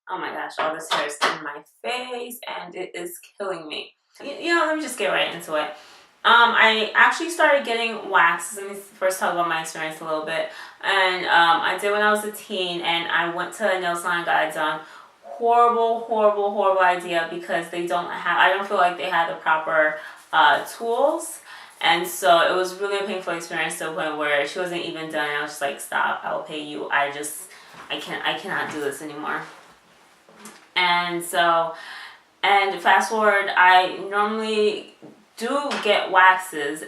Oh my gosh, all this hair is in my face and it is killing me. You know, let me just get right into it. I actually started getting waxes. Let me first talk about my experience a little bit. And I did when I was a teen, and I went to a nail salon, got it done. Horrible, horrible, horrible idea, because they don't have, I don't feel like they had the proper tools. And so it was really a painful experience, to the point where she wasn't even done. I was just like, stop, I will pay you. I cannot do this anymore. And so, and fast forward, I normally do get waxes,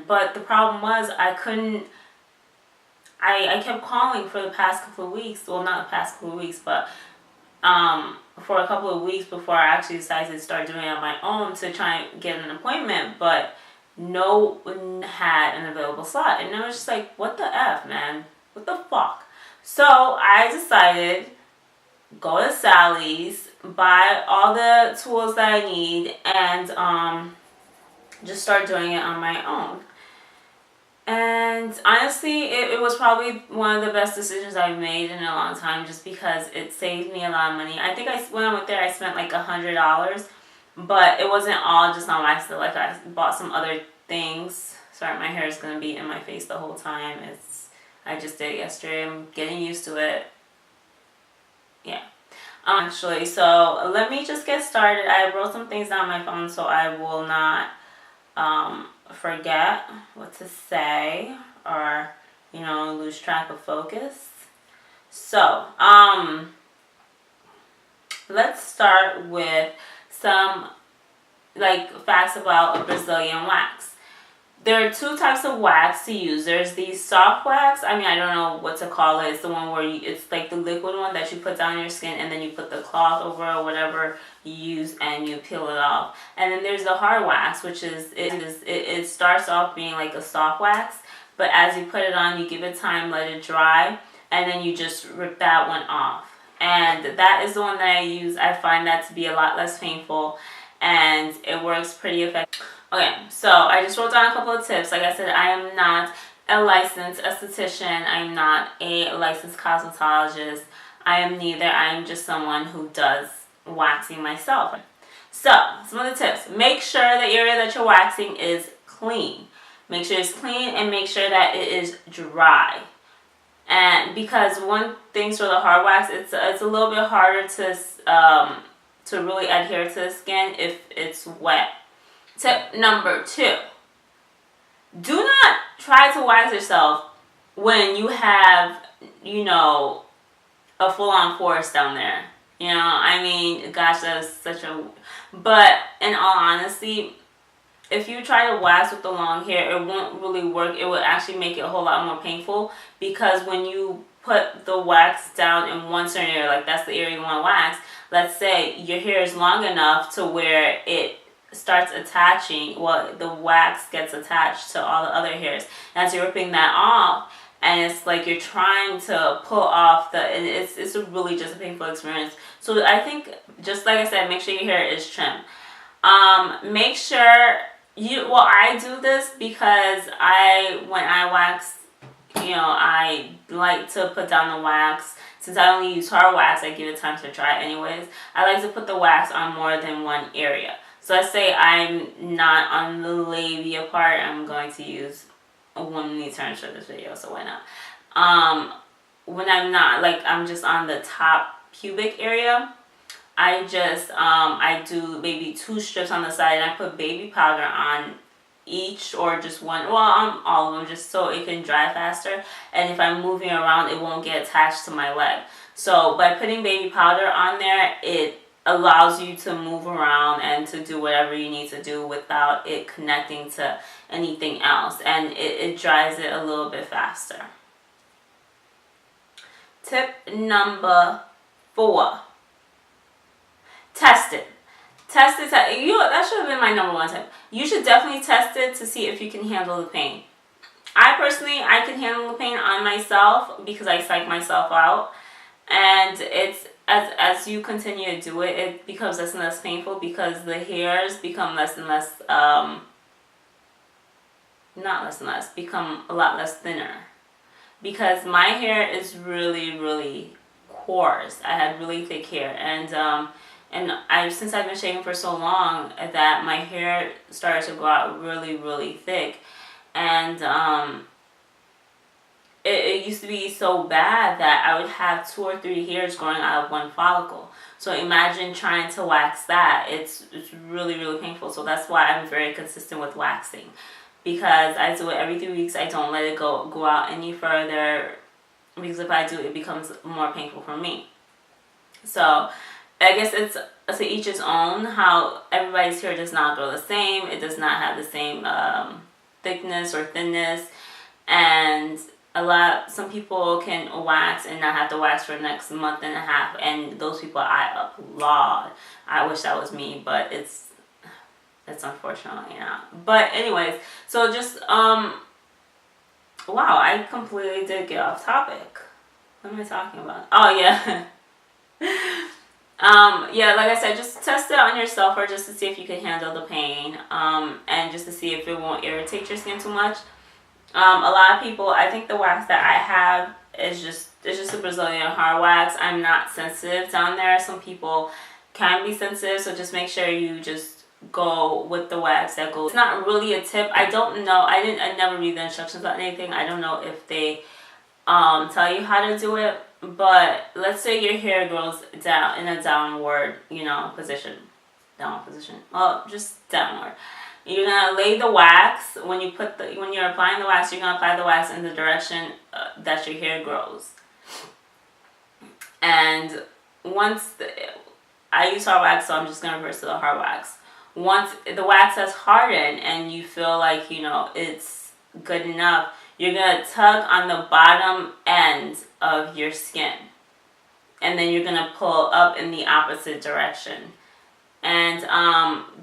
but the problem was I couldn't, I kept calling for the past couple of weeks, well, not the past couple of weeks, but for a couple of weeks before I actually decided to start doing it on my own to try and get an appointment, but no one had an available slot. And I was just like, what the F, man? What the fuck? So I decided, go to Sally's, buy all the tools that I need, and just start doing it on my own. And honestly, it was probably one of the best decisions I've made in a long time, just because it saved me a lot of money. I think when I went there, I spent like $100, but it wasn't all just on wax. Like, I bought some other things. Sorry, my hair is going to be in my face the whole time. I just did it yesterday. I'm getting used to it. Yeah. Actually, so let me just get started. I wrote some things down on my phone so I will not forget what to say, or, you know, lose track of focus. So, let's start with some, like, facts about a Brazilian wax. There are two types of wax to use. There's the soft wax. I mean, I don't know what to call it. It's the one where it's like the liquid one that you put down your skin, and then you put the cloth over or whatever you use, and you peel it off. And then there's the hard wax, which it starts off being like a soft wax, but as you put it on, you give it time, let it dry, and then you just rip that one off. And that is the one that I use. I find that to be a lot less painful, and it works pretty effective. Okay, so I just wrote down a couple of tips. Like I said, I am not a licensed esthetician. I'm not a licensed cosmetologist. I am neither. I am just someone who does waxing myself. So, some of the tips. Make sure the area that you're waxing is clean. Make sure it's clean, and make sure that it is dry. And because one thing for the hard wax, it's a little bit harder to really adhere to the skin if it's wet. Tip number 2. Do not try to wax yourself when you have, you know, a full-on forest down there. You know, I mean, gosh, that is such a... But in all honesty, if you try to wax with the long hair, it won't really work. It will actually make it a whole lot more painful, because when you put the wax down in one certain area, like that's the area you want to wax, let's say your hair is long enough to where it starts attaching, well, the wax gets attached to all the other hairs. As you're ripping that off, and it's like you're trying to pull off and it's really just a painful experience. So I think, just like I said, make sure your hair is trimmed. Make sure I do this because when I wax, you know, I like to put down the wax. Since I only use hard wax, I give it time to dry anyways. I like to put the wax on more than one area. So let's say I'm not on the labia part, I'm going to use one knee turn for this video, so why not? When I'm not, like I'm just on the top pubic area, I just, I do maybe 2 strips on the side, and I put baby powder on each, or just one, well, all of them, just so it can dry faster. And if I'm moving around, it won't get attached to my leg. So by putting baby powder on there, it allows you to move around and to do whatever you need to do without it connecting to anything else, and it dries it a little bit faster. Tip number 4. Test it. Test it. That should have been my number 1 tip. You should definitely test it to see if you can handle the pain. I can handle the pain on myself because I psych myself out, and it's as you continue to do it, it becomes less and less painful, because the hairs become less and less, not less and less, become a lot less thinner. Because my hair is really, really pores. I had really thick hair, and since I've been shaving for so long that my hair started to grow out really, really thick, and it used to be so bad that I would have 2 or 3 hairs growing out of one follicle. So imagine trying to wax that. It's really, really painful. So that's why I'm very consistent with waxing, because I do it every 3 weeks. I don't let it go out any further, because if I do, it becomes more painful for me. So I guess it's to each its own. How everybody's hair does not grow the same. It does not have the same thickness or thinness, and some people can wax and not have to wax for the next month and a half, and those people I applaud. I wish that was me, but it's unfortunately not. But anyways, so just wow, I completely did get off topic. What am I talking about? Oh yeah. Yeah, like I said, just test it on yourself, or just to see if you can handle the pain, and just to see if it won't irritate your skin too much. A lot of people, I think the wax that I have is just a Brazilian hard wax. I'm not sensitive down there. Some people can be sensitive, so just make sure you just go with the wax that goes. It's not really a tip. I don't know. I never read the instructions on anything. I don't know if they tell you how to do it. But let's say your hair grows down in a downward, position. Downward position. Well, just downward. You're gonna lay the wax when you're applying the wax. You're gonna apply the wax in the direction that your hair grows. And I use hard wax, so I'm just gonna reverse to the hard wax. Once the wax has hardened and you feel like it's good enough, you're gonna tug on the bottom end of your skin, and then you're gonna pull up in the opposite direction. And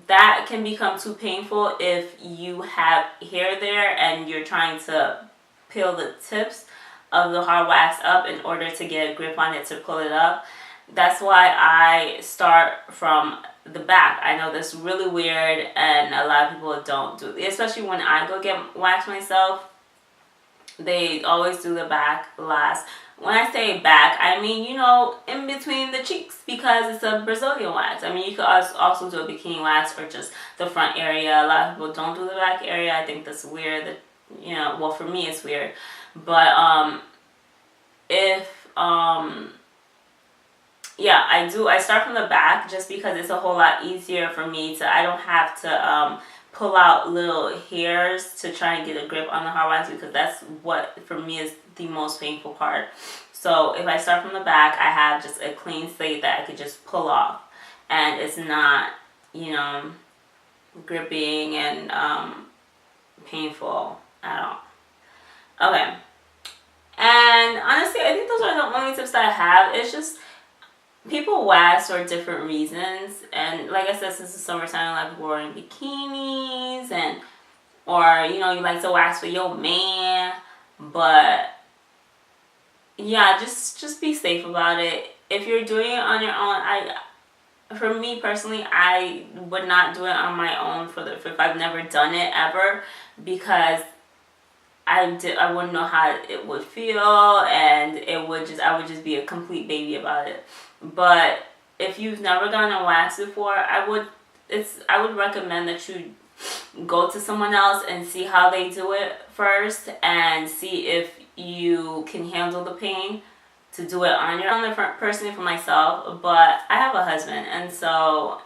that can become too painful if you have hair there and you're trying to peel the tips of the hard wax up in order to get a grip on it to pull it up. That's why I start from the back. I know that's really weird, and a lot of people don't do it, especially when I go get waxed myself. They always do the back last. When I say back, I mean, in between the cheeks, because it's a Brazilian wax. I mean, you could also do a bikini wax or just the front area. A lot of people don't do the back area. I think that's weird. Well, for me, it's weird. But yeah, I start from the back just because it's a whole lot easier for me I don't have to pull out little hairs to try and get a grip on the hard wax, because that's what for me is the most painful part. So if I start from the back, I have just a clean slate that I could just pull off, and it's not gripping and painful at all. Okay, and honestly, I think those are the only tips that I have. It's just people wax for different reasons, and like I said, since the summertime, I like wearing bikinis, or you like to wax for your man. But yeah, just be safe about it. If you're doing it on your own, for me personally, I would not do it on my own if I've never done it ever, because I wouldn't know how it would feel, and I would just be a complete baby about it. But if you've never gotten a wax before, I would recommend that you go to someone else and see how they do it first, and see if you can handle the pain to do it on your own. Personally, for myself, but I have a husband, and so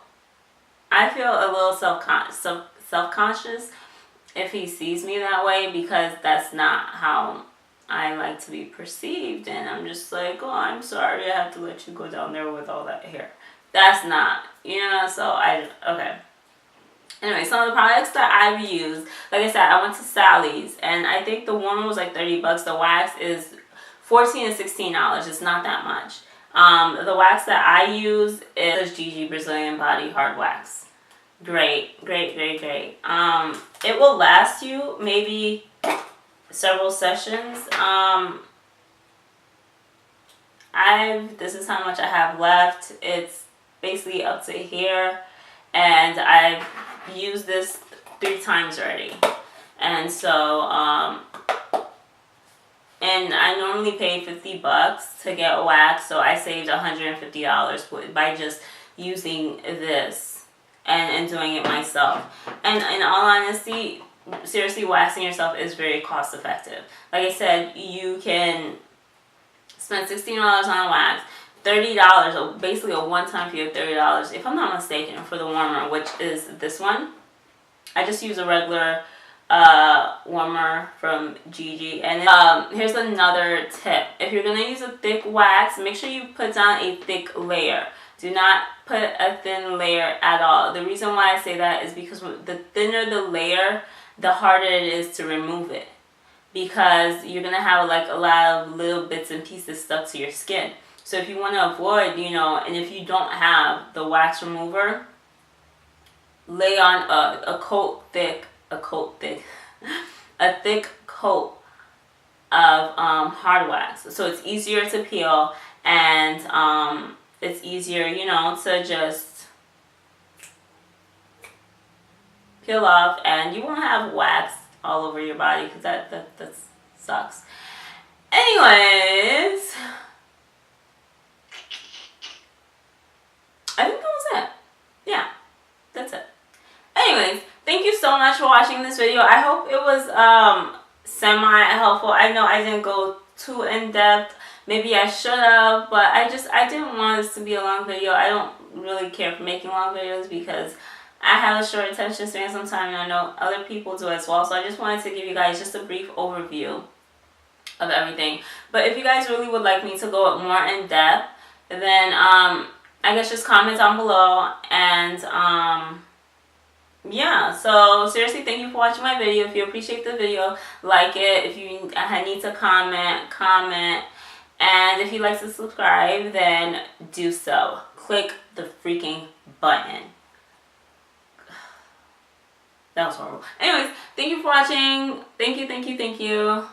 I feel a little self-conscious if he sees me that way, because that's not how I like to be perceived, and I'm just like, oh, I'm sorry, I have to let you go down there with all that hair. That's not, so okay. Anyway, some of the products that I've used, like I said, I went to Sally's, and I think the warmer was like $30. The wax is $14 to $16. It's not that much. The wax that I use is Gigi Brazilian Body Hard Wax. Great, great, great, great. It will last you maybe several sessions. This is how much I have left. It's basically up to here, and I've used this 3 times already. And so and I normally pay $50 to get a wax, so I saved $150 by just using this and doing it myself. And in all honesty, seriously, waxing yourself is very cost effective. Like I said, you can spend $16 on a wax, $30, basically a one-time fee of $30, if I'm not mistaken, for the warmer, which is this one. I just use a regular warmer from Gigi. And here's another tip. If you're going to use a thick wax, make sure you put down a thick layer. Do not put a thin layer at all. The reason why I say that is because the thinner the layer, the harder it is to remove it. Because you're going to have like a lot of little bits and pieces stuck to your skin. So if you want to avoid, you know, and if you don't have the wax remover, lay on a thick coat of hard wax. So it's easier to peel, and it's easier, you know, to just peel off, and you won't have wax all over your body, because that sucks. Anyways, I think that was it. Yeah, that's it. Anyways, thank you so much for watching this video. I hope it was semi-helpful. I know I didn't go too in-depth. Maybe I should have, but I didn't want this to be a long video. I don't really care for making long videos because I have a short attention span sometimes, and I know other people do as well. So I just wanted to give you guys just a brief overview of everything. But if you guys really would like me to go more in depth, then I guess just comment down below. And yeah, so seriously, thank you for watching my video. If you appreciate the video, like it. If you need to comment. And if you'd like to subscribe, then do so. Click the freaking button. That was horrible. Anyways, thank you for watching. Thank you.